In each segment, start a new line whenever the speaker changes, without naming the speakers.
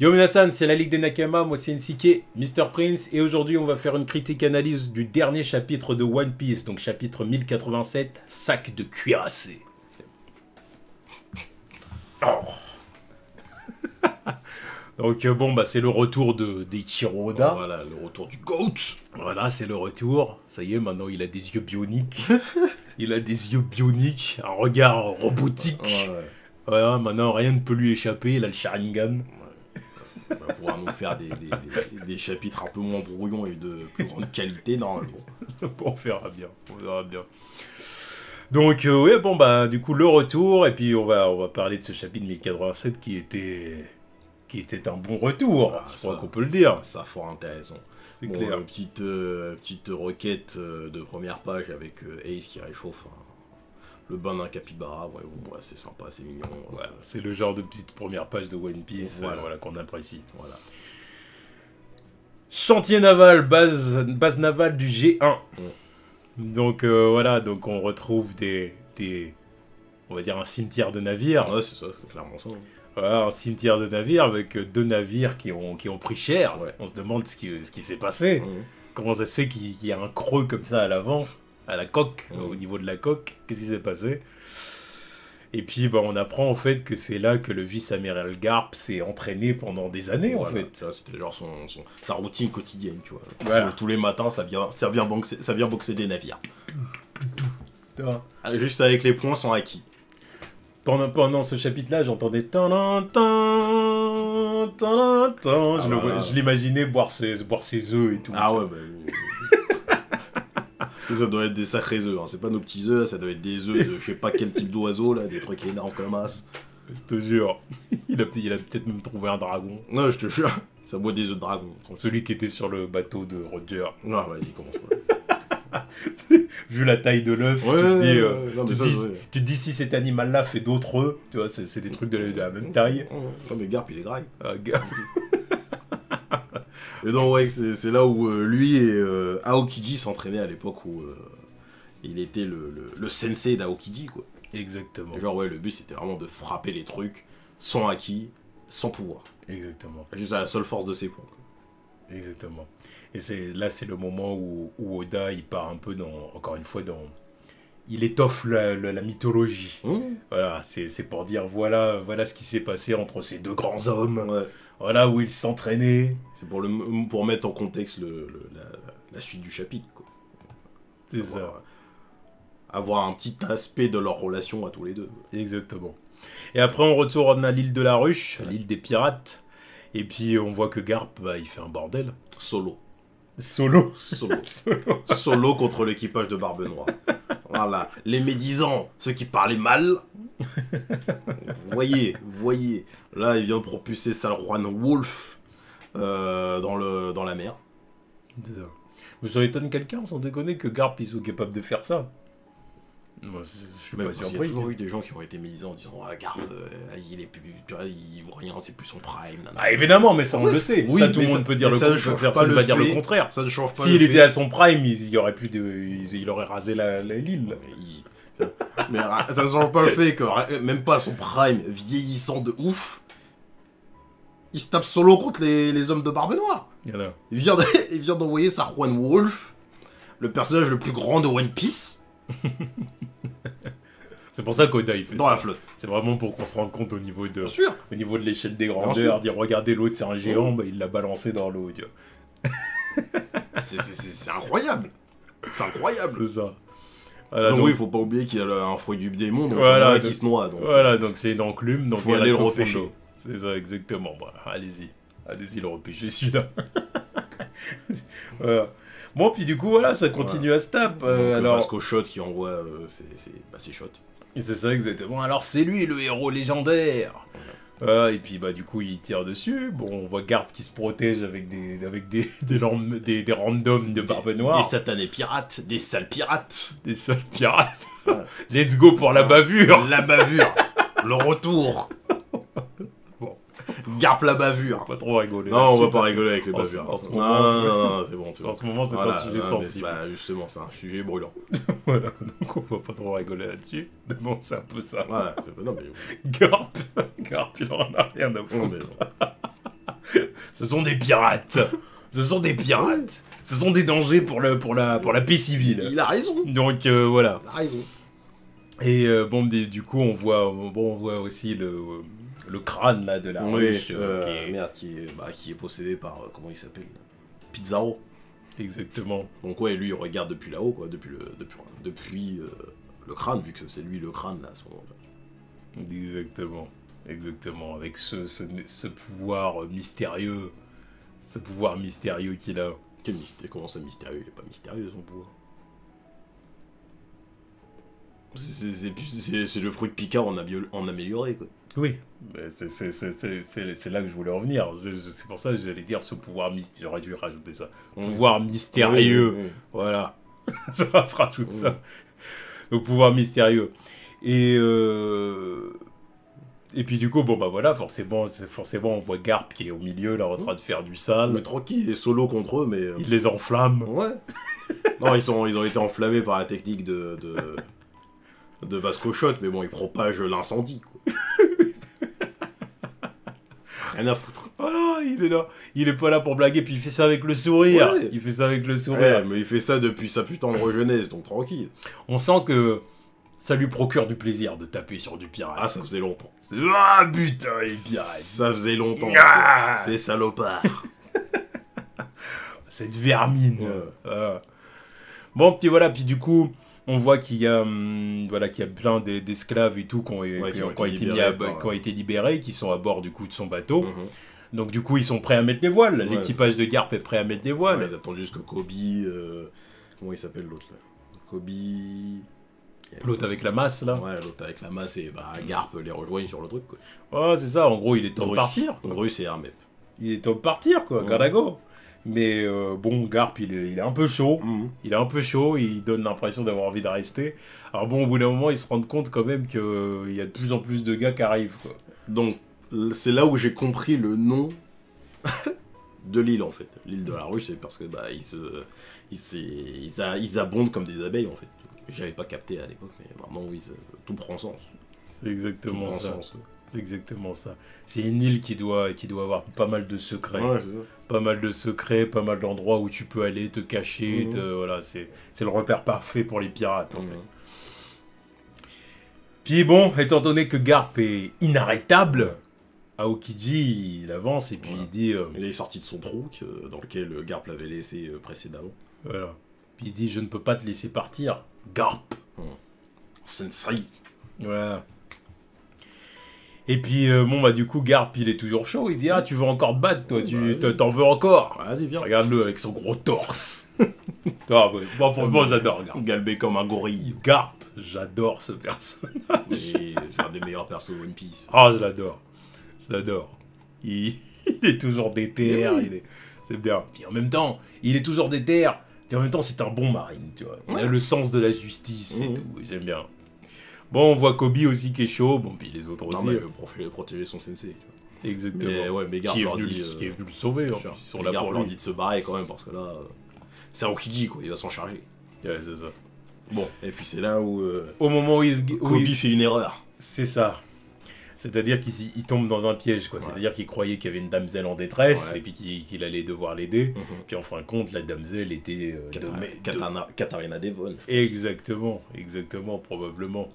Yo Minasan, c'est la Ligue des Nakama, moi c'est NCK, Mr Prince, et aujourd'hui on va faire une critique analyse du dernier chapitre de One Piece, donc chapitre 1087, sac de cuirassé. Oh. Donc bon bah c'est le retour d'Ichiro Oda.
Voilà, le retour du GOAT.
Voilà, c'est le retour. Ça y est, maintenant il a des yeux bioniques. Il a des yeux bioniques, un regard robotique.
Ouais.
Voilà, maintenant rien ne peut lui échapper, il a le Sharingan.
On va pouvoir nous faire des chapitres un peu moins brouillons et de plus grande qualité normalement.
Bon, on verra bien, on verra bien. Donc ouais, bon bah du coup le retour, et puis on va parler de ce chapitre 1087 qui était un bon retour,
Ah,
je crois qu'on peut le dire.
Ça fort intéressant.
C'est
bon,
clair.
Petite requête de première page avec Ace qui réchauffe le bain d'un capybara. Ouais, c'est sympa, c'est mignon.
Voilà, c'est le genre de petite première page de One Piece
voilà.
qu'on apprécie.
Voilà.
Chantier naval, base navale du G1. Donc voilà, donc on retrouve on va dire un cimetière de navires.
Ouais, c'est ça, c'est clairement ça.
Voilà, un cimetière de navires avec deux navires qui ont pris cher.
Ouais.
On se demande ce qui s'est passé. Comment ça se fait qu'il y a un creux comme ça à l'avant, à la coque, au niveau de la coque. Qu'est-ce qui s'est passé? Et puis bah, on apprend en fait que c'est là que le vice-amiral Garp s'est entraîné pendant des années en fait.
Ça, c'était genre sa routine quotidienne, tu vois.
Voilà.
Tous les matins, ça vient boxer des navires. Juste avec les poings sans acquis.
Pendant ce chapitre-là, j'entendais je l'imaginais boire ses œufs et tout.
Ah ouais, bah oui. Ça doit être des sacrés œufs, hein. C'est pas nos petits œufs, ça doit être des œufs de je sais pas quel type d'oiseau, là, des trucs énormes comme as.
Je te jure. Il a peut-être même trouvé un dragon.
Non, je te jure, ça boit des œufs de dragon.
Celui qui était sur le bateau de Roger.
Non, vas-y, commence.
Vu la taille de l'œuf, tu te dis si cet animal-là fait d'autres œufs, tu vois, c'est des trucs de la même taille.
Non, mais Garp, il est graille.
Garp.
Et donc, ouais, c'est là où lui et Aokiji s'entraînaient à l'époque où il était le sensei d'Aokiji, quoi.
Exactement.
Et genre, ouais, le but c'était vraiment de frapper les trucs sans acquis, sans pouvoir.
Exactement.
Juste à la seule force de ses points, quoi.
Exactement. Et c'est le moment où Oda il part un peu encore une fois il étoffe la mythologie. Voilà, c'est pour dire voilà ce qui s'est passé entre ces deux grands hommes.
Ouais.
Voilà où ils s'entraînaient.
C'est pour mettre en contexte la suite du chapitre, quoi.
C'est ça.
Avoir un petit aspect de leur relation à tous les deux.
Exactement. Et après on retourne à l'île de la Ruche, l'île des pirates. Et puis on voit que Garp, il fait un bordel.
Solo
Solo
contre l'équipage de Barbe Noire. Voilà, les médisants, ceux qui parlaient mal. Voyez, là il vient de propulser Salrwan Wolf dans la mer.
Vous ça étonne quelqu'un sans déconner que Garp il soit capable de faire ça. Moi, je suis pas surpris.
Il y a toujours eu des gens qui ont été médisants en disant Garp, il voit rien, c'est plus son prime.
Ah évidemment, mais ça on le sait.
Oui,
ça tout le monde peut dire le contraire. Personne ne va dire le contraire.
Ça ne change pas.
S'il était à son prime, il aurait rasé l'île.
Mais ça ne change pas le fait que même pas à son prime, vieillissant de ouf, il se tape solo contre les hommes de Barbe Noire. Il vient d'envoyer Salrwan Wolf, le personnage le plus grand de One Piece.
C'est pour ça qu'Oda il fait
dans
ça.
La flotte.
C'est vraiment pour qu'on se rende compte au niveau de l'échelle des
Bien
grandeurs, dire regardez l'autre c'est un géant, il l'a balancé dans l'eau, tu vois.
C'est incroyable. C'est incroyable.
C'est ça. Voilà,
donc oui, il faut pas oublier qu'il y a un fruit du démon, donc
voilà,
qui se noie. Donc,
voilà, donc c'est une enclume, donc
faut aller le repêcher.
C'est ça, exactement. Bah, allez-y le repêcher celui-là. Voilà. Bon, puis du coup, voilà, ça continue à se taper.
Alors, Vasco Shot qui envoie ses shots.
Et c'est ça, exactement. Alors, c'est lui le héros légendaire. Et puis, bah, du coup, il tire dessus. Bon, on voit Garp qui se protège avec des randoms de Barbe Noire.
Des satanés pirates, des sales pirates.
Des sales pirates. Voilà. Let's go pour la bavure.
La bavure. Le retour. Garp la bavure.
Pas trop rigoler.
Non, on va pas rigoler avec les bavures.
En ce moment,
non, c'est bon.
En ce moment, c'est un sujet sensible.
Justement, c'est un sujet brûlant.
Voilà, donc on va pas trop rigoler là-dessus. Mais bon, c'est un peu ça.
Voilà, non, mais...
Garp, il en a rien à foutre. Ce sont des pirates. Ce sont des pirates. Ce sont des dangers pour la paix civile.
Il a raison.
Donc voilà.
Il a raison.
Et bon, du coup, on voit aussi le crâne là de la ruche.
Merde, qui est possédé par comment il s'appelle, Pizarro.
Exactement.
Donc ouais, lui il regarde depuis là-haut, quoi, depuis le crâne, vu que c'est lui le crâne là à ce moment-là.
Exactement. Avec ce pouvoir mystérieux. Ce pouvoir mystérieux qu'il a.
Quel mystère? Comment ça mystérieux? Il est pas mystérieux son pouvoir. C'est le fruit de Picard en amélioré, quoi.
Oui, c'est là que je voulais revenir. C'est pour ça que j'allais dire ce pouvoir mystérieux. J'aurais dû rajouter ça. Pouvoir mystérieux. Oui. Voilà. Je rajoute ça. Le pouvoir mystérieux. Et puis du coup, bon bah voilà, forcément on voit Garp qui est au milieu, là, en train de faire du sale.
Mais tranquille, il est solo contre eux, mais...
Il les enflamme.
Ouais. Non, ils ont été enflammés par la technique de Vasco Shot, mais bon, ils propagent l'incendie, quoi. Rien à foutre.
Voilà, il est là. Il est pas là pour blaguer, puis il fait ça avec le sourire.
Ouais.
Il fait ça avec le sourire.
Ouais, mais il fait ça depuis sa putain de jeunesse, donc tranquille.
On sent que ça lui procure du plaisir de taper sur du pirate.
Ah, ça faisait longtemps.
Ah putain, les pirates.
Ça faisait longtemps. C'est salopard.
Cette vermine. Ouais. Bon, puis voilà, puis du coup, on voit qu'il y a plein d'esclaves et tout qui ont été libérés, qui sont à bord du coup de son bateau. Donc du coup, ils sont prêts à mettre les voiles. L'équipage de Garp est prêt à mettre les voiles.
Ouais, ils attendent juste que Kobe... comment il s'appelle l'autre là? Kobe...
L'autre avec la masse, là.
Ouais, l'autre avec la masse et Garp les rejoignent sur le truc, quoi.
Ouais, c'est ça, en gros, il est temps de partir.
Russe et Hermep.
Il est temps de partir, quoi, Gadago. Mais bon, Garp, il est un peu chaud. Il est un peu chaud, il donne l'impression d'avoir envie de rester. Alors bon, au bout d'un moment, ils se rendent compte quand même qu'il y a de plus en plus de gars qui arrivent, quoi.
Donc, c'est là où j'ai compris le nom de l'île, en fait. L'île de la Ruche, c'est parce que ils abondent comme des abeilles, en fait. J'avais pas capté à l'époque, mais maintenant, oui, tout prend sens.
C'est exactement ça. C'est exactement ça. C'est une île qui doit avoir pas mal de secrets.
Ouais, c'est ça.
Pas mal de secrets, pas mal d'endroits où tu peux aller te cacher. Voilà, c'est le repère parfait pour les pirates, en fait. Puis bon, étant donné que Garp est inarrêtable, Aokiji, il avance et puis il dit...
il est sorti de son trou dans lequel Garp l'avait laissé précédemment.
Voilà. Puis il dit, je ne peux pas te laisser partir, Garp.
Sensei.
Voilà. Et puis, bon, bah, du coup, Garp, il est toujours chaud. Il dit, ah, tu veux encore te battre, toi, t'en veux encore.
Vas-y, viens.
Regarde-le avec son gros torse. Moi, franchement, j'adore Garp.
Galbé comme un gorille.
Garp, j'adore ce personnage.
C'est un des meilleurs persos de One Piece.
Ah, je l'adore. Il est toujours déter, c'est bien. Puis en même temps, il est toujours déter. Et en même temps, c'est un bon marine, tu vois. Il a le sens de la justice et tout. J'aime bien. Bon, on voit Kobe aussi qui est chaud. Bon, puis les autres aussi.
Non, mais il veut protéger son sensei.
Exactement.
Mais Garp leur dit...
qui est venu le sauver. Ils sont là pour lui.
Leur dit de se barrer quand même, parce que là... c'est Aokiji, quoi. Il va s'en charger.
Ouais, c'est ça.
Bon, et puis c'est là où...
au moment où
Kobe fait une erreur.
C'est ça. C'est-à-dire qu'il tombe dans un piège, quoi. C'est-à-dire qu'il croyait qu'il y avait une damsel en détresse, et puis qu'il allait devoir l'aider. Puis en fin de compte, la damsel était...
Katarina Devon.
Exactement, probablement.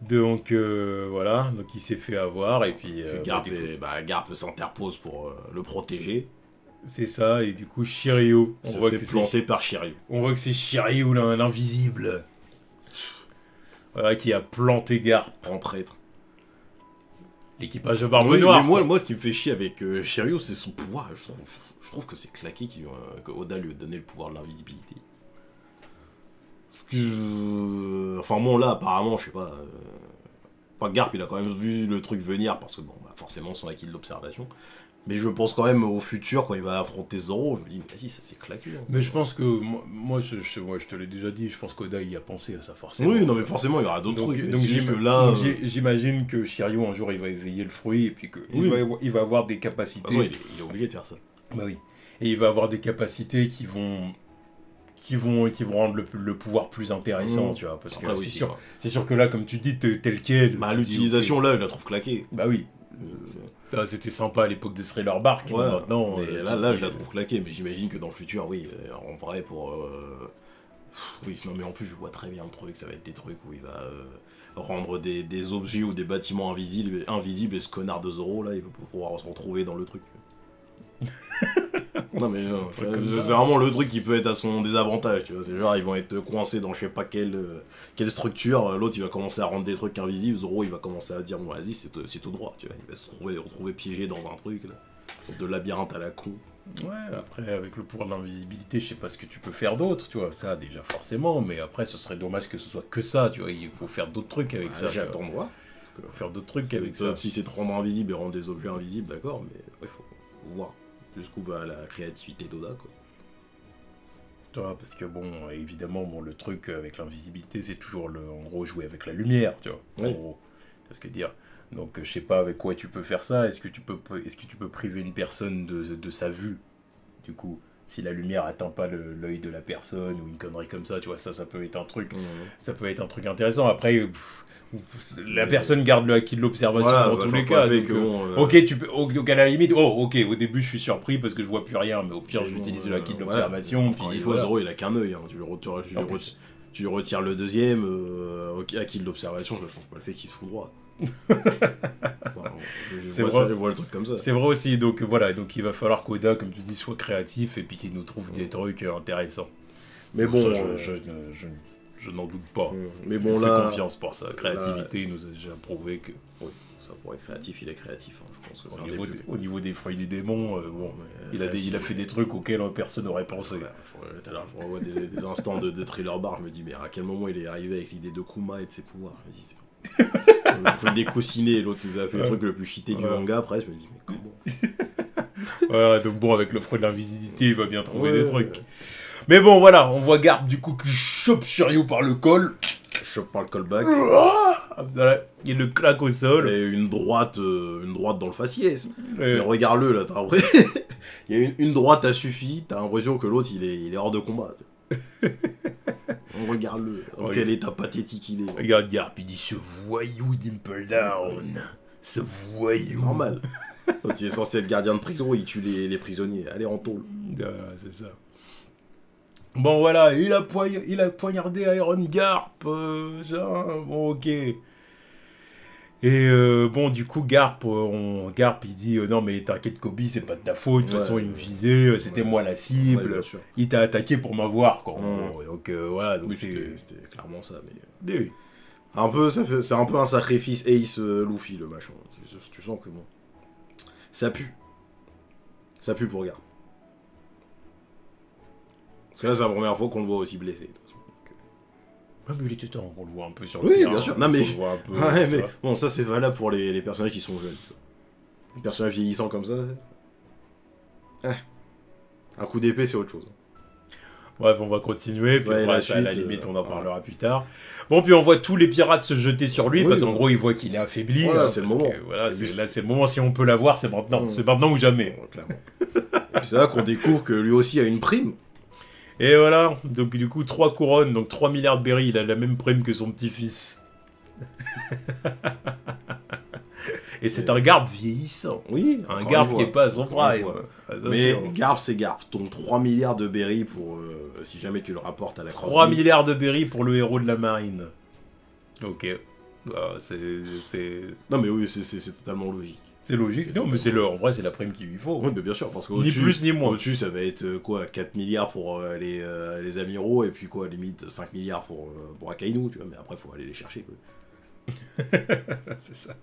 Donc, voilà. Donc il s'est fait avoir, et puis...
Garp s'interpose pour le protéger.
C'est ça, et du coup, Shiryu...
On voit que c'est planté par Shiryu.
On voit que c'est Shiryu, l'invisible. Voilà, qui a planté Garp.
En traître.
L'équipage de Barbe Noire.
Mais moi, ce qui me fait chier avec Shiryu, c'est son pouvoir. Je trouve que c'est claqué que Oda lui a donné le pouvoir de l'invisibilité. Parce que... Enfin bon, là, apparemment, je sais pas... Enfin, Garp, il a quand même vu le truc venir, parce que, bon, forcément, son acquis de l'observation. Mais je pense quand même au futur, quand il va affronter Zoro, je me dis, mais vas-y, ça s'est claqué. Hein.
Mais je pense que, moi je te l'ai déjà dit, je pense qu'Oda y a pensé à ça forcément.
Oui, non mais forcément, il y aura d'autres trucs.
Donc j'imagine que Shiryu, un jour, il va éveiller le fruit, et puis qu'il va avoir des capacités...
De toute façon, il est obligé de faire ça.
Bah oui. Et il va avoir des capacités qui vont rendre le pouvoir plus intéressant, tu vois. Parce que c'est sûr que là, comme tu dis, tel quel...
Bah l'utilisation, là, je la trouve claquée.
Bah oui. C'était sympa à l'époque de Thriller Bark,
voilà.
maintenant...
Mais là, je la trouve claquée, mais j'imagine que dans le futur, oui, en vrai, pour... Oui, non, mais en plus, je vois très bien le truc, ça va être des trucs où il va rendre des objets ou des bâtiments invisibles, et ce connard de Zoro, là, il va pouvoir se retrouver dans le truc. Non mais c'est vraiment le truc qui peut être à son désavantage, tu vois, c'est genre ils vont être coincés dans je sais pas quelle structure, l'autre il va commencer à rendre des trucs invisibles, Zoro il va commencer à dire bon vas-y c'est tout droit, tu vois, il va se retrouver piégé dans un truc, là, une sorte de labyrinthe à la con.
Ouais, après avec le pouvoir de l'invisibilité, je sais pas ce que tu peux faire d'autre, tu vois, ça déjà forcément, mais après ce serait dommage que ce soit que ça, tu vois, il faut faire d'autres trucs avec ça.
J'attends de voir.
Faire d'autres trucs avec ça.
Si c'est de rendre invisible et rendre des objets invisibles, d'accord, mais il faut voir jusqu'où va la créativité d'Oda, quoi.
Tu vois, parce que bon, évidemment, bon, le truc avec l'invisibilité, c'est toujours en gros jouer avec la lumière, tu vois.
Oui.
En gros, c'est ce que dire. Donc je sais pas avec quoi tu peux faire ça. Est-ce que tu peux priver une personne de sa vue, du coup, si la lumière atteint pas l'œil de la personne ou une connerie comme ça, tu vois, ça peut être un truc, ça peut être un truc intéressant. Après. La personne garde le acquis de l'observation dans tous les cas. Donc, ok, tu peux. Donc à la limite, ok, au début je suis surpris parce que je vois plus rien, mais au pire j'utilise le acquis de l'observation.
Puis il faut Zoro, il a qu'un œil, hein. Tu lui retires le deuxième, acquis de l'observation, ça change pas le fait qu'il se fout droit. Je vois le truc comme ça.
C'est vrai aussi, donc voilà, donc il va falloir qu'Oda, comme tu dis, soit créatif et puis qu'il nous trouve des trucs intéressants.
Mais bon,
je n'en doute pas.
Mais bon,
là, fais confiance pour sa créativité, il nous a déjà prouvé que...
Oui, ça pourrait être créatif, il est créatif. Hein. Je pense que
au niveau des fruits du démon, il a fait des trucs auxquels personne n'aurait pensé.
Tout à l'heure, je revois des instants de Thriller Bark, je me dis, mais à quel moment il est arrivé avec l'idée de Kuma et de ses pouvoirs? Vas-y, c'est bon. Le truc des coussinets, l'autre nous a fait le truc le plus cheaté du manga, après, je me dis, mais comment?
Ouais, donc bon, avec le fruit de l'invisibilité, il va bien trouver des trucs. Mais bon, voilà, on voit Garp du coup qui chope Shiryu par le col.
Chope par le callback.
Il le claque au sol.
Et une droite dans le faciès. Mais regarde-le là, t'as l'impression. Il y a une droite a suffi, t'as l'impression que l'autre il est hors de combat. Regarde-le, dans quel état pathétique il est.
Regarde Garp, il dit ce voyou Dimple Down. Ce voyou.
Normal. L'autre il est censé être gardien de prison, il tue les prisonniers. Allez, en tôle.
C'est ça. Bon voilà, il a poignardé Iron Garp, bon ok. Et bon du coup Garp il dit non mais t'inquiète Kobe, c'est pas de ta faute, de toute façon il me visait, c'était moi la cible, il t'a attaqué pour m'avoir quoi. Donc voilà, donc
oui, c'était clairement ça, mais...
Oui.
C'est un peu un sacrifice Ace Luffy le machin, tu sens que bon, ça pue pour Garp. Parce que là, c'est la première fois qu'on le voit aussi blessé.
Mais il était temps qu'on le voit un peu sur
le terrain. Oui, bien sûr. Non, mais...
mais
bon, ça, c'est valable pour les personnages qui sont jeunes. Les personnages vieillissants comme ça... Un coup d'épée, c'est autre chose.
Bref, on va continuer. Puis à la limite, on en parlera plus tard. Bon, puis on voit tous les pirates se jeter sur lui, parce qu'en gros, ils voient qu'il est affaibli.
Voilà, c'est le moment.
Là, c'est le moment. Si on peut l'avoir, c'est maintenant. C'est maintenant ou jamais.
Clairement. Et puis c'est là qu'on découvre que lui aussi a une prime.
Et voilà, donc du coup 3 couronnes, donc 3 milliards de berry, il a la même prime que son petit-fils. Et c'est un Garp vieillissant.
Oui,
un Garp qui n'est pas à son prime.
Mais Garp, c'est Garp. Donc 3 milliards de berry pour, si jamais tu le rapportes à la
3 milliards de berry pour le héros de la marine. Ok. C'est...
Non mais oui, c'est totalement logique.
C'est logique, non, mais en vrai, c'est la prime qu'il lui faut.
Oui, mais bien sûr, parce que
ni plus ni moins.
Au-dessus, ça va être quoi, 4 milliards pour les amiraux, et puis quoi, limite 5 milliards pour Akainu, tu vois, mais après, il faut aller les chercher, quoi.
C'est ça.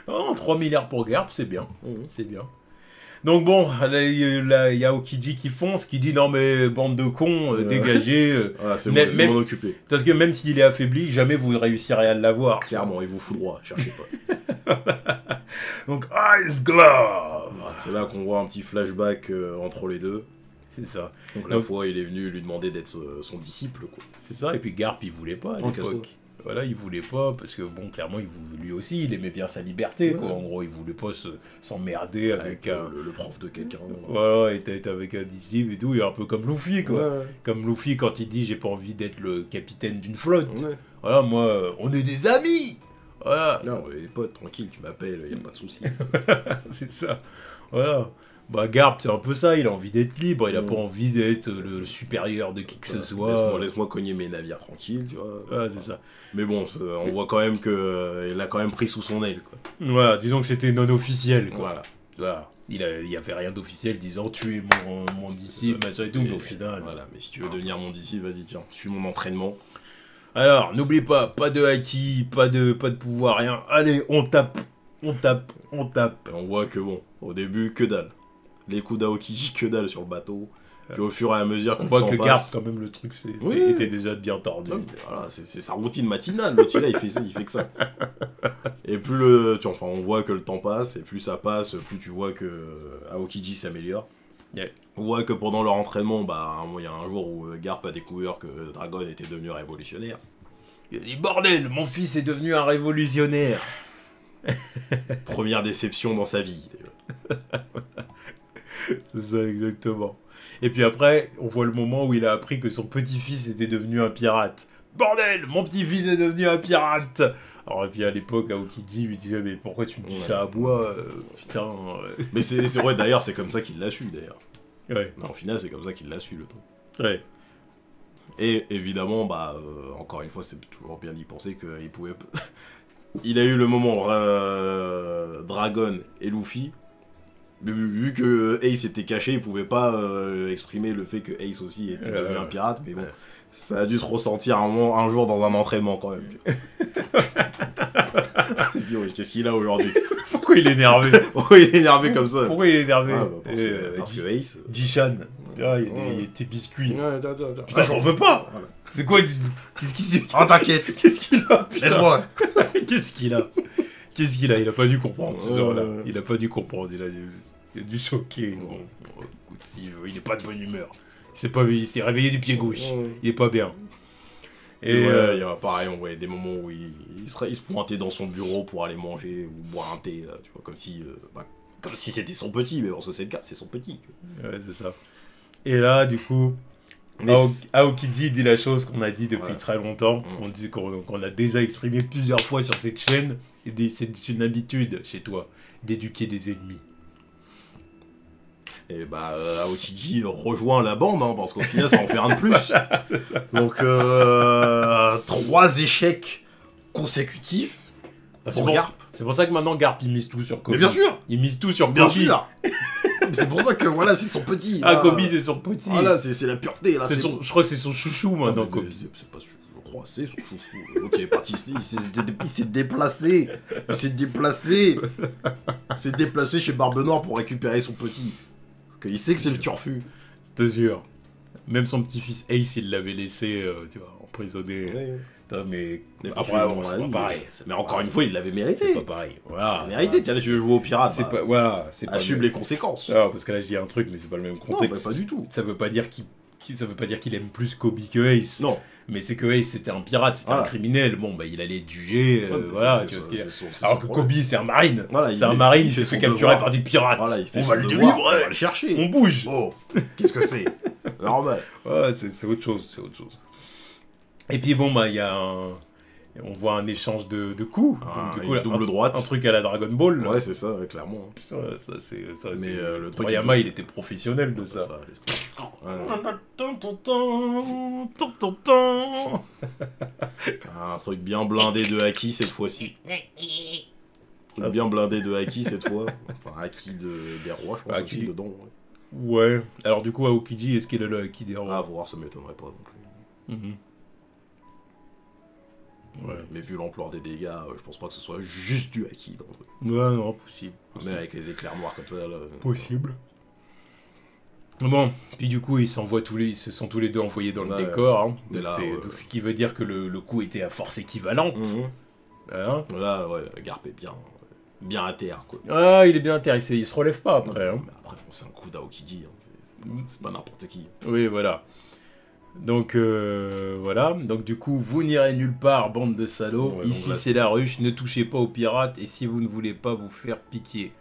Non, 3 milliards pour Garp, c'est bien, c'est bien. Donc bon, il y a Okiji qui fonce, qui dit non mais bande de cons, dégagez.
C'est bon, je vais m'en occuper.
Parce que même s'il est affaibli, jamais vous réussirez à l'avoir.
Clairement, il vous fout droit, cherchez pas.
Donc Ice Glove.
C'est là qu'on voit un petit flashback entre les deux.
C'est ça.
Donc la fois, il est venu lui demander d'être son disciple, quoi.
C'est ça, et puis Garp, il voulait pas à l'époque. Voilà, il voulait pas, parce que bon, clairement, lui aussi, il aimait bien sa liberté, quoi. En gros, il voulait pas s'emmerder avec
le prof de quelqu'un.
Voilà, et être avec un disciple et tout, et un peu comme Luffy, quoi. Ouais. Comme Luffy, quand il dit « j'ai pas envie d'être le capitaine d'une flotte ». Voilà, moi, on est des amis. Voilà.
Non, les potes, tranquille, tu m'appelles, y a pas de souci.
C'est ça. Voilà. Bah, Garp, c'est un peu ça, il a envie d'être libre, il a pas envie d'être le supérieur de qui que ce soit.
Laisse-moi cogner mes navires tranquilles, tu vois.
Ouais, c'est ça.
Mais bon, on voit quand même qu'il a quand même pris sous son aile, quoi.
Voilà, disons que c'était non officiel, quoi.
Voilà.
Voilà. Il y avait rien d'officiel disant tu es mon disciple, machin et tout, mais au final.
Voilà, mais si tu veux devenir mon disciple, vas-y, tiens, suis mon entraînement.
Alors, n'oublie pas de haki, pas de pouvoir, rien. Allez, on tape. Et
on voit que bon, au début, que dalle. Les coups d'Aokiji, que dalle sur le bateau. Puis au fur et à mesure
on voit que Garp, quand même, le truc, était déjà bien tordu.
Voilà, c'est sa routine matinale, le là, il fait que ça. Et plus on voit que le temps passe, et plus ça passe, plus tu vois que Aokiji s'améliore.
Yeah.
On voit que pendant leur entraînement, il y a un jour où Garp a découvert que Dragon était devenu révolutionnaire.
Il a dit bordel, mon fils est devenu un révolutionnaire.
Première déception dans sa vie.
C'est ça, exactement. Et puis après, on voit le moment où il a appris que son petit-fils était devenu un pirate. Bordel, mon petit-fils est devenu un pirate. Alors, et puis à l'époque, Aokiji lui disait mais pourquoi tu me dis ça à bois, putain.
Mais c'est vrai, d'ailleurs, c'est comme ça qu'il l'a su, d'ailleurs.
Ouais.
Non, au final, c'est comme ça qu'il l'a su, le truc.
Ouais.
Et évidemment, encore une fois, c'est toujours bien d'y penser qu'il pouvait... Il a eu le moment Dragon et Luffy. Mais vu que Ace était caché, il pouvait pas exprimer le fait que Ace aussi était devenu un pirate. Mais bon, ça a dû se ressentir un jour dans un entraînement quand même. Il se dit, ouais, qu'est-ce qu'il a aujourd'hui?
Pourquoi il est énervé?
Pourquoi il est énervé comme ça?
Pourquoi il est énervé?
Parce que Ace...
Jishan, il y a tes biscuits.
Putain,
putain, j'en veux pas. Voilà. C'est quoi? Qu'est-ce qu'il s'est...
Oh, t'inquiète.
Qu'est-ce qu'il a?
Laisse-moi.
Qu'est-ce qu'il a? Il a pas dû comprendre ce genre-là. Il a pas dû comprendre. Il a dû choquer. Bon, écoute, il est pas de bonne humeur. Il s'est réveillé du pied gauche. Il est pas bien.
Et il y a pareil, on voyait des moments où il se pointait dans son bureau pour aller manger ou boire un thé, là, tu vois, comme si c'était son petit, mais bon, ça c'est le cas, c'est son petit.
Ouais, c'est ça. Et là, du coup, Aokiji dit la chose qu'on a dit depuis très longtemps, qu'on a déjà exprimé plusieurs fois sur cette chaîne, et c'est une habitude chez toi d'éduquer des ennemis.
Et Aokiji rejoint la bande, hein, parce qu'au final ça en fait un de plus. Donc 3 échecs consécutifs pour Garp.
C'est pour ça que maintenant Garp il mise tout sur Kobe.
Mais bien sûr.
Il mise tout sur Kobe.
Bien sûr. C'est pour ça que voilà, c'est son petit.
Ah, Kobe c'est son petit.
Voilà, c'est la pureté là.
Je crois que c'est son chouchou maintenant, Kobe.
C'est pas, je crois, c'est son chouchou. L'autre il est parti, il s'est déplacé. Il s'est déplacé chez Barbe Noire pour récupérer son petit. Il sait que c'est le turfu.
Je te jure. Même son petit-fils Ace, il l'avait laissé, tu vois, emprisonné.
Ouais.
Mais
après, c'est pas pareil. Mais encore une fois, il l'avait mérité.
C'est pas pareil. Voilà.
Mérité. Tiens, tu veux jouer au pirate.
C'est pas. Voilà.
Assume les conséquences.
Non, parce que là, je dis un truc, mais c'est pas le même contexte.
Non, pas du tout.
Ça veut pas dire qu'il aime plus Kobe que Ace.
Non.
Mais c'est que Ace c'était un pirate, c'était un criminel. Bon, il allait être jugé. Voilà. Alors que Kobe c'est un marine.
Voilà,
c'est un marine, il se fait capturer par des pirates.
Voilà, il fait
on va le délivrer.
On va le chercher.
On bouge.
Oh, qu'est-ce que c'est? Normal.
Ouais, c'est autre chose. Et puis bon, il y a on voit un échange de coups. Donc, du coup,
double droite.
Un truc à la Dragon Ball.
Ouais, c'est ça, clairement.
Mais le Toriyama, il était professionnel de ça.
Un truc bien blindé de haki cette fois-ci. Bien blindé de haki cette fois. Enfin, haki des rois, je pense aussi, dedans.
Ouais. Alors du coup, Aokiji, est-ce qu'il a le haki des rois?
Ah, voir, ça m'étonnerait pas non plus. Ouais. Mais vu l'ampleur des dégâts, je pense pas que ce soit juste du haki dans le truc.
Ouais, non, possible.
Mais avec les éclairs noirs comme ça, là...
Possible. Bon, puis du coup, ils se sont tous les deux envoyés dans le décor. Hein. Donc, donc, ce qui veut dire que le coup était à force équivalente. Hein,
là, Garp est bien à terre, quoi.
Ah, il est bien à terre, il se relève pas après. Hein.
Mais après, c'est un coup d'Aokiji, c'est pas n'importe qui.
Oui, voilà. Donc, voilà. Donc, du coup, vous n'irez nulle part, bande de salauds. Ouais, ici, c'est la ruche. Ne touchez pas aux pirates et si vous ne voulez pas vous faire piquer.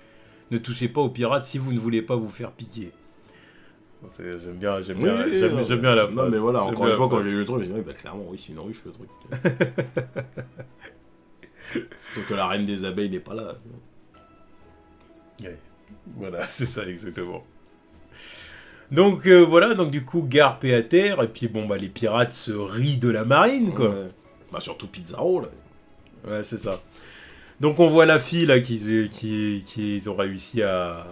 Ne touchez pas aux pirates si vous ne voulez pas vous faire piquer. J'aime bien la phrase.
Non, mais voilà, encore une fois, quand j'ai lu le truc, je me suis dit, clairement, oui, c'est une ruche, le truc. Sauf que la reine des abeilles n'est pas là.
Ouais. Voilà, c'est ça exactement. Donc voilà, donc du coup Garp est à terre, et puis bon bah les pirates se rient de la marine, quoi.
Ouais. Bah surtout Pizarro, là.
Ouais, c'est ça. Donc on voit la fille là qu'ils ont réussi à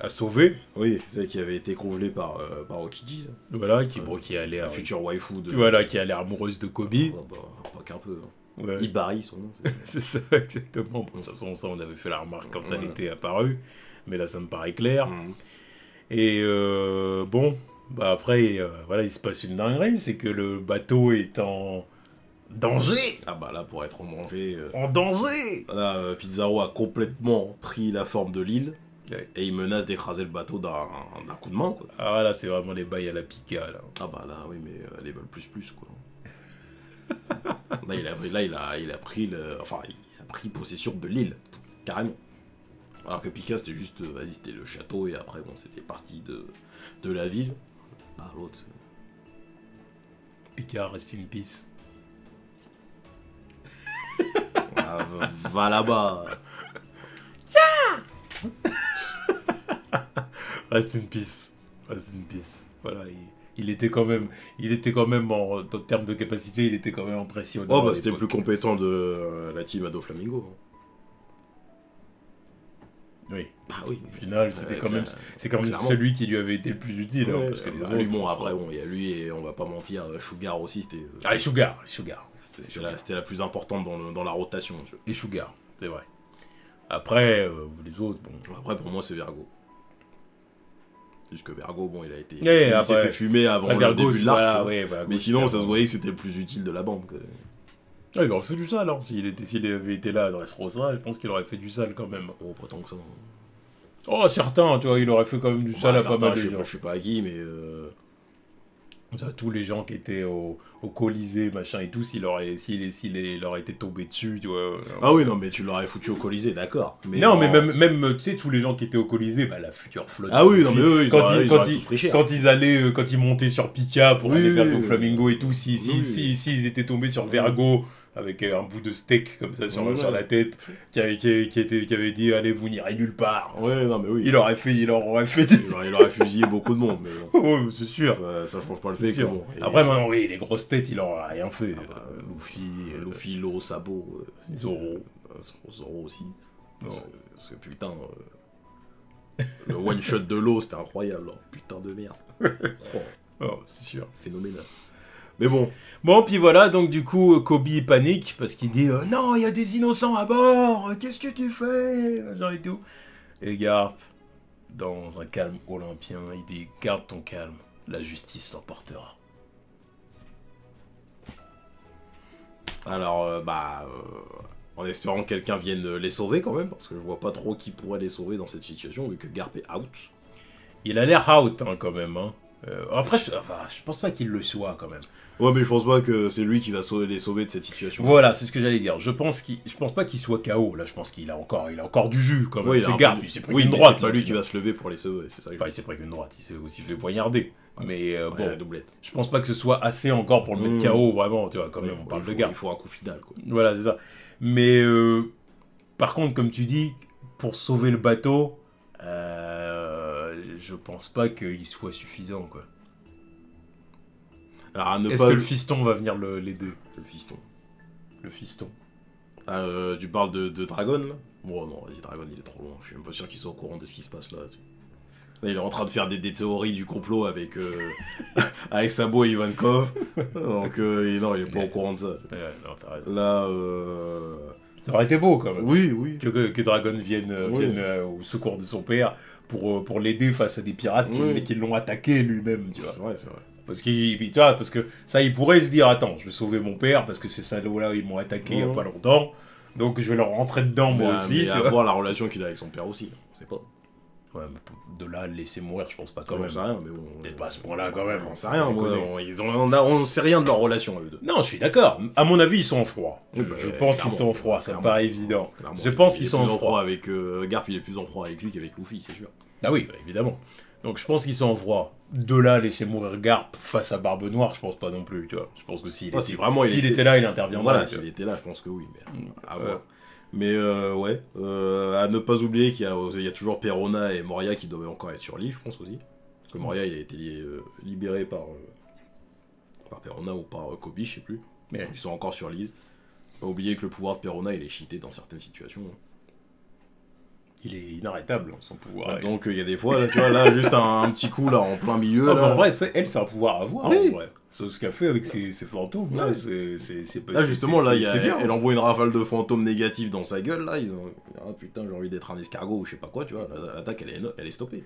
sauver.
Oui, celle qui avait été congelée par Okiji. Là.
Voilà, qui a l'air...
La future waifu de...
Voilà, qui a l'air amoureuse de Kobe.
Pas qu'un peu. Hein.
Ouais.
Ibari, son nom.
C'est ça, exactement. Bon, de toute façon, ça, on avait fait la remarque quand elle était apparue. Mais là, ça me paraît clair. Et bon, bah après, voilà, il se passe une dinguerie. C'est que le bateau est en danger.
Ah bah là, pour être en danger...
En danger.
Là, Pizarro a complètement pris la forme de l'île.
Ouais.
Et il menace d'écraser le bateau d'un coup de main, quoi.
Ah là, c'est vraiment les bails à la Pika, là.
Ah bah là, oui, mais les vols plus, quoi. Là, il a pris il a pris possession de l'île, carrément. Alors que Pika, c'était juste, vas-y, c'était le château, et après, bon, c'était partie de la ville. Là, l'autre...
Pika, rest in peace.
Va là-bas.
Rest in peace. Rest in peace. Voilà, il était quand même en termes de capacité, il était quand même impressionnant.
Oh bah c'était le plus compétent de la team Ado Flamingo.
Oui.
Bah oui.
Au final, c'était quand même celui qui lui avait été le plus utile.
Ouais,
hein, parce que les autres,
lui, bon, après, bon, il y a lui et on va pas mentir, Sugar aussi, c'était...
Ah, et Sugar.
C'était la plus importante dans la rotation. Tu vois.
Et Sugar, c'est vrai. Après, les autres, bon...
Après, pour moi, c'est Vergo. Juste que Vergo, bon, il
s'est
fait fumer avant le début de l'arc.
Voilà,
mais sinon, ça se voyait que c'était le plus utile de la bande. Quoi.
Ah, il aurait fait du sale, hein. S'il avait été là à Dressrosa, je pense qu'il aurait fait du sale quand même.
Oh, pas tant que ça.
Oh, certain, tu vois, il aurait fait quand même du sale à pas mal de gens.
Je sais pas à qui, mais...
Tous les gens qui étaient au Colisée, machin et tout, s'il aurait été tombé dessus, tu vois.
Ah oui, non, mais tu l'aurais foutu au Colisée, d'accord.
Mais non, mais même tu sais, tous les gens qui étaient au Colisée, bah, la future flotte.
Ah oui, non, mais eux, ils auraient tous pris cher.
Quand ils montaient sur Pika pour aller vers au Flamingo et tout, s'ils étaient tombés sur Vergo, avec un bout de steak comme ça sur la tête, qui avait dit allez, vous n'irez nulle part.
Ouais, non mais oui.
Il aurait
fusillé beaucoup de monde, mais bon.
Oh, c'est sûr.
Ça change pas le fait que bon.
Après, maintenant, oui, les grosses têtes, il aurait rien fait.
Luffy, Lo, Sabo,
Zoro
aussi. Parce que putain, le one shot de Lo, c'était incroyable. Hein. Putain de merde.
Oh, c'est sûr.
Phénoménal. Mais bon.
Bon, puis voilà, donc du coup, Kobe panique parce qu'il dit non, il y a des innocents à bord, qu'est-ce que tu fais genre et tout. Et Garp, dans un calme olympien, il dit garde ton calme, la justice l'emportera.
Alors, en espérant que quelqu'un vienne les sauver quand même, parce que je vois pas trop qui pourrait les sauver dans cette situation, vu que Garp est out.
Il a l'air out hein, quand même. Hein. Après, je pense pas qu'il le soit quand même.
Ouais, mais je pense pas que c'est lui qui va les sauver de cette situation.
Voilà, c'est ce que j'allais dire. Je pense pas qu'il soit KO. Là, je pense qu'il a encore du jus quand même.
Oui,
c'est Garp, il s'est pris une
droite.
C'est
pas lui qui va se lever pour les sauver, c'est ça.
Enfin, il s'est pris qu'une droite. Il s'est aussi fait poignarder. Ouais. Mais bon,
la doublette.
Je pense pas que ce soit assez encore pour le mettre KO vraiment. Tu vois, quand même, on parle de Garp.
Il faut un coup final. Quoi.
Voilà, c'est ça. Mais par contre, comme tu dis, pour sauver le bateau, je pense pas qu'il soit suffisant, quoi. Est-ce que le fiston va venir l'aider? Le fiston.
Tu parles de Dragon, là? Bon, non, vas-y, Dragon, il est trop loin. Je suis même pas sûr qu'il soit au courant de ce qui se passe, là. Là il est en train de faire des théories du complot avec Sabo et Ivankov. Donc, non, il est pas au courant de ça.
Non, t'as raison.
Là,
ça aurait été beau, quand même.
Oui.
Que Dragon vienne au secours de son père pour l'aider face à des pirates qui l'ont attaqué lui-même, tu vois.
C'est vrai.
Parce que ça, il pourrait se dire, attends, je vais sauver mon père, parce que ces salauds-là, ils m'ont attaqué il y a pas longtemps, donc je vais leur rentrer dedans, moi aussi.
Mais à voir la relation qu'il a avec son père aussi, on sait pas.
Ouais, mais de là à le laisser mourir, je pense pas quand même.
On sait rien, mais bon...
Peut-être pas à ce point-là, quand même.
On sait rien, on sait rien de leur relation, eux deux.
Non, je suis d'accord. À mon avis, ils sont en froid. Je pense qu'ils sont en froid, ça me paraît évident. Je pense qu'ils sont en froid.
Avec Garp, il est plus en froid avec lui qu'avec Luffy, c'est sûr.
Ah oui, évidemment. Donc je pense qu'ils sont en froid. De là à laisser mourir Garp face à Barbe Noire, je pense pas non plus, tu vois. Je pense que s'il était là, il interviendrait.
Voilà, s'il était là, je pense que oui, mais à voir. Mais ouais, à ne pas oublier qu'il y a toujours Perona et Moria qui doivent encore être sur l'île, je pense aussi. Parce que Moria, il a été libéré par Perona ou par Kobe, je sais plus. Mais ils sont encore sur l'île. Pas oublier que le pouvoir de Perona, il est cheaté dans certaines situations.
Il est inarrêtable, son pouvoir.
Bah, donc il y a des fois, là, tu vois, là, juste un petit coup, là, en plein milieu.
Là. En vrai, elle, c'est un pouvoir à avoir, oui. En vrai. C'est ce qu'elle fait avec ses fantômes. Ouais.
Là, justement, là, elle envoie une rafale de fantômes négatifs dans sa gueule, là. Ah putain, j'ai envie d'être un escargot ou je sais pas quoi, tu vois. L'attaque, elle est stoppée.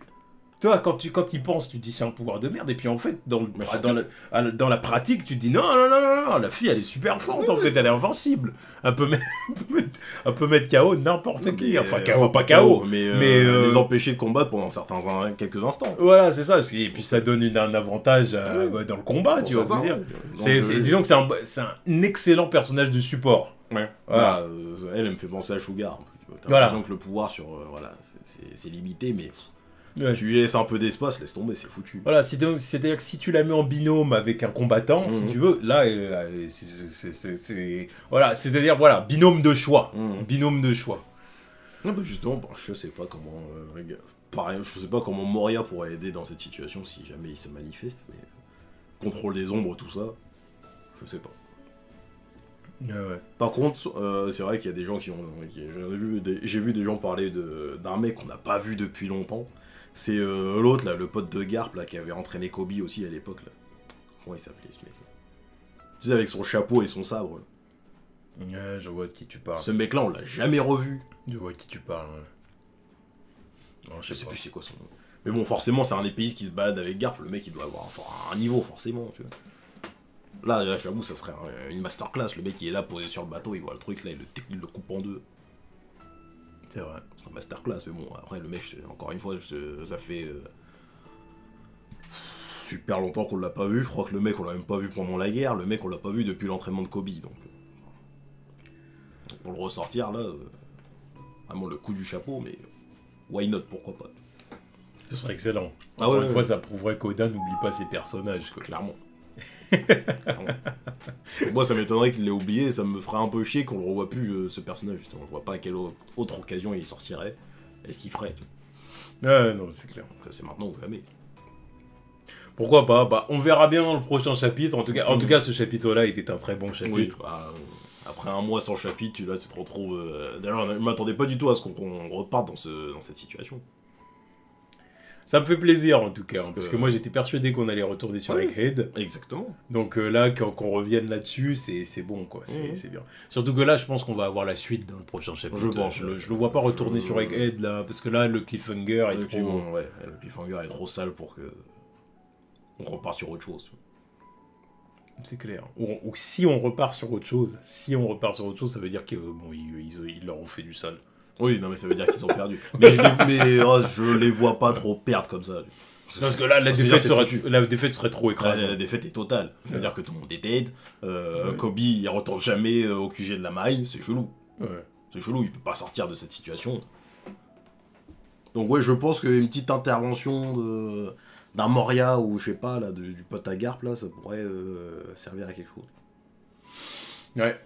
Tu vois, quand tu penses, tu te dis c'est un pouvoir de merde, et puis en fait, dans la pratique, tu te dis non, la fille elle est super forte, en fait, elle est invincible. Elle peut mettre KO n'importe qui, enfin KO, pas KO, mais
les empêcher de combattre pendant quelques instants.
Voilà, c'est ça, et puis ça donne un avantage dans le combat, tu vois, dire. Disons que c'est un excellent personnage de support.
Ouais. Voilà. Elle me fait penser à Sugar. T'as l'impression que le pouvoir sur. Voilà, c'est limité, mais. Ouais. Tu lui laisses un peu d'espace, laisse tomber, c'est foutu.
Voilà, c'est-à-dire que si tu la mets en binôme avec un combattant, si tu veux, là, voilà, c'est-à-dire, voilà, binôme de choix. Binôme de choix.
Non, bah justement, je sais pas comment... pareil, je sais pas comment Moria pourrait aider dans cette situation si jamais il se manifeste, mais... Contrôle des ombres, tout ça, je sais pas.
Ouais.
Par contre, c'est vrai qu'il y a des gens qui ont... J'ai vu des gens parler d'un mec qu'on n'a pas vu depuis longtemps. C'est l'autre, là, le pote de Garp, là, qui avait entraîné Kobe aussi à l'époque, là. Comment il s'appelait, ce mec, là? Tu sais, avec son chapeau et son sabre, là.
Ouais, je vois de qui tu parles.
Ce mec-là, on l'a jamais revu.
Je vois de qui tu parles, ouais. Non,
je sais plus c'est quoi son nom. Mais bon, forcément, c'est un épéiste qui se balade avec Garp. Le mec, il doit avoir un niveau, forcément, tu vois. Là, j'avoue, ça serait une masterclass. Le mec, il est là, posé sur le bateau, il voit le truc, là, il le coupe en deux.
C'est vrai.
C'est un masterclass, mais bon, après, le mec, encore une fois, ça fait super longtemps qu'on l'a pas vu. Je crois que le mec, on l'a même pas vu pendant la guerre. Le mec, on l'a pas vu depuis l'entraînement de Kobe. Donc, pour le ressortir, là, vraiment le coup du chapeau, mais why not, pourquoi pas.
Ce serait excellent. Encore une fois, ça prouverait qu'Oda n'oublie pas ses personnages, quoi.
Clairement. Moi, ça m'étonnerait qu'il l'ait oublié, ça me ferait un peu chier qu'on le revoie plus, ce personnage, justement. Je vois pas à quelle autre occasion il sortirait. Est-ce qu'il ferait
non, c'est clair.
C'est maintenant ou jamais.
Pourquoi pas? Bah, on verra bien dans le prochain chapitre. En tout cas, ce chapitre-là était un très bon chapitre.
Oui, après un mois sans chapitre, tu te retrouves... D'ailleurs, je m'attendais pas du tout à ce qu'on reparte dans cette situation.
Ça me fait plaisir en tout cas, parce que moi j'étais persuadé qu'on allait retourner sur Egghead.
Exactement.
Donc là, qu'on revienne là-dessus, c'est bon quoi, c'est bien. Surtout que là, je pense qu'on va avoir la suite dans le prochain chapitre.
Je pense.
Je le vois pas retourner sur Egghead là, parce que là, le cliffhanger est trop...
le cliffhanger est trop sale pour que... on repart sur autre chose.
C'est clair. Ou si on repart sur autre chose, ça veut dire que bon, ils leur ont fait du sale.
Oui, non mais ça veut dire qu'ils ont perdu. Mais je les vois pas trop perdre comme ça.
Parce que là, la défaite serait trop écrasante.
La défaite est totale. Ça veut dire que tout le monde est dead. Kobe, il retourne jamais au QG de la marine. C'est chelou.
Ouais.
C'est chelou, il peut pas sortir de cette situation. Donc ouais, je pense qu'une petite intervention d'un Moria ou je sais pas, là, du pote à Garp, là, ça pourrait servir à quelque chose.
Ouais.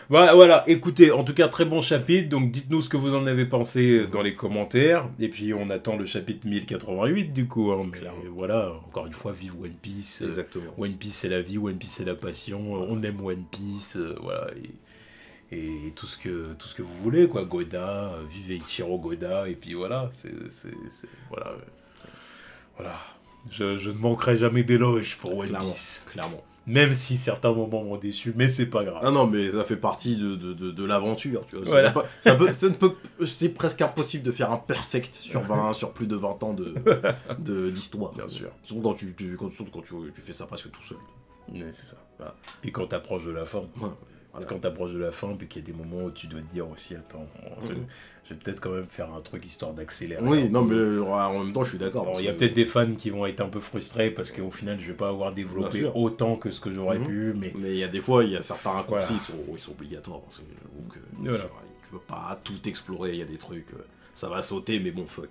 Voilà, écoutez, en tout cas, très bon chapitre, donc dites-nous ce que vous en avez pensé dans les commentaires, et puis on attend le chapitre 1088 du coup, hein, mais voilà, encore une fois, vive One Piece.
Exactement.
One Piece c'est la vie, One Piece c'est la passion, on aime One Piece, voilà, et tout ce que vous voulez, quoi, Goda, vive Ichiro Goda, et puis voilà, voilà, je ne manquerai jamais d'éloges pour One Piece.
Clairement.
Même si certains moments m'ont déçu, mais c'est pas grave.
Ah non, mais ça fait partie de l'aventure, tu vois.
Voilà.
C'est presque impossible de faire un perfect sur plus de 20 ans d'histoire.
Bien sûr.
Surtout quand tu fais ça presque tout seul.
Ouais, c'est ça. Voilà. Puis quand t'approches de la fin.
Ouais.
Parce que quand t'approches de la fin, puis qu'il y a des moments où tu dois te dire aussi, attends, je vais peut-être quand même faire un truc histoire d'accélérer.
Oui, non, mais en même temps, je suis d'accord.
Il y a peut-être des fans qui vont être un peu frustrés parce qu'au final, je vais pas avoir développé autant que ce que j'aurais pu. Mais
il y a des fois, il y a certains raccourcis, ils sont obligatoires. Parce que tu peux pas tout explorer, il y a des trucs... ça va sauter, mais bon, fuck.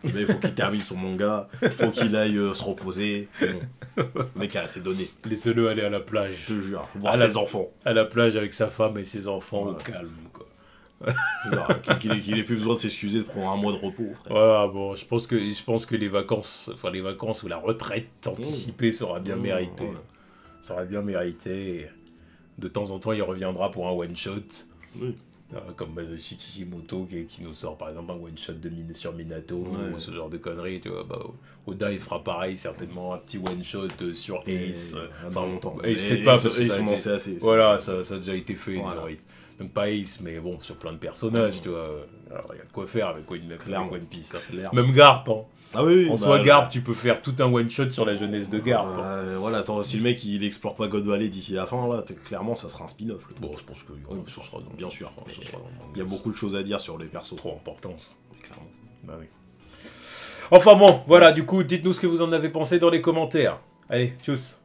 Mais il faut qu'il termine son manga, faut qu'il aille se reposer, c'est bon. Le mec a assez donné.
Laissez-le aller à la plage.
Je te jure, voir ses enfants.
À la plage avec sa femme et ses enfants, au calme, quoi.
Qu'il ait plus besoin de s'excuser de prendre un mois de repos.
Voilà, bon, je pense que les vacances ou la retraite anticipée sera bien méritée. Ouais. Ça aurait bien mérité. De temps en temps, il reviendra pour un one-shot.
Oui.
Comme Masashi Kishimoto qui nous sort par exemple un one-shot sur Minato ou ce genre de conneries. Tu vois, Oda, il fera pareil, certainement un petit one-shot sur Ace.
Dans longtemps.
Ace, peut-être pas, parce que
ils ont lancé assez.
Voilà, ça a déjà été fait. Voilà. Donc pas Ace, mais bon, sur plein de personnages, tu vois. Alors, il y a de quoi faire avec One Piece. Hein. Même Garp, hein.
Ah oui,
en soi, Garp, tu peux faire tout un one-shot sur la jeunesse de Garp.
Voilà, attends, si le mec il explore pas God Valley d'ici la fin, là, clairement ça sera un spin-off.
Bon, je pense que
ça sera bien sûr. Il y a beaucoup de choses à dire sur les persos.
Trop importance. Clairement. Bah oui. Enfin bon, voilà, du coup, dites-nous ce que vous en avez pensé dans les commentaires. Allez, tchuss.